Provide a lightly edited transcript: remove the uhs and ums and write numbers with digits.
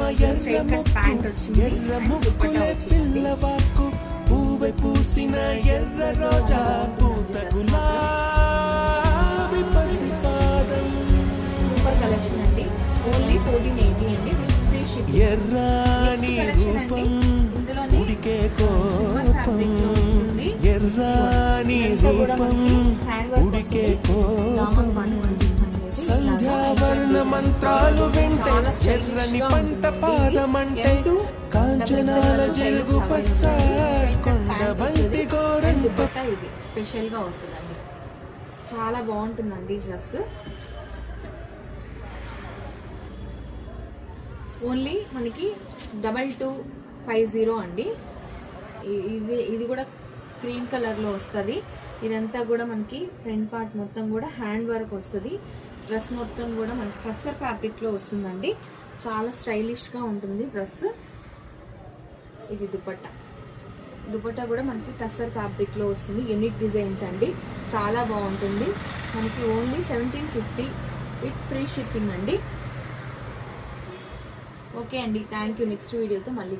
Straight cut pant వచ్చింది, దుపట్టా వచ్చింది. పూవె పూసిన ఎర్ర రోజా పూత గులాబీ పసిపాదం. సూపర్ కలెక్షన్ అండి. ఓన్లీ 1480 అండి విత్ ఫ్రీ షిప్పింగ్. ఎర్రాని రూపం ఉడికే కోపం, ఎర్రాని రూపం ఉడికే కోపం. సంధ్యావర్ణ మంత్రాలు వింటే ఎర్రని పంట పాదమంటే కాంచనాల జలుగు పచ్చ కొండ బంతి గోరంత. ఇది స్పెషల్ గా వస్తుందండి, చాలా బాగుంటుందండి డ్రెస్. ఓన్లీ మనకి 2250 అండి. ఇది కూడా క్రీమ్ కలర్ లో వస్తుంది. ఇదంతా కూడా మనకి ఫ్రంట్ పార్ట్ మొత్తం కూడా హ్యాండ్ వర్క్ వస్తుంది. డ్రెస్ మొత్తం కూడా మనకి టస్సర్ ఫ్యాబ్రిక్ లో వస్తుందండి. చాలా స్టైలిష్ గా ఉంటుంది డ్రెస్. ఇది దుపట్టా కూడా మనకి టస్సర్ ఫ్యాబ్రిక్ లో వస్తుంది. యూనిక్ డిజైన్స్ అండి, చాలా బాగుంటుంది. మనకి ఓన్లీ 1750 విత్ ఫ్రీ షిప్పింగ్ అండి. ఓకే అండి, థ్యాంక్ యూ. నెక్స్ట్ వీడియోతో మళ్ళీ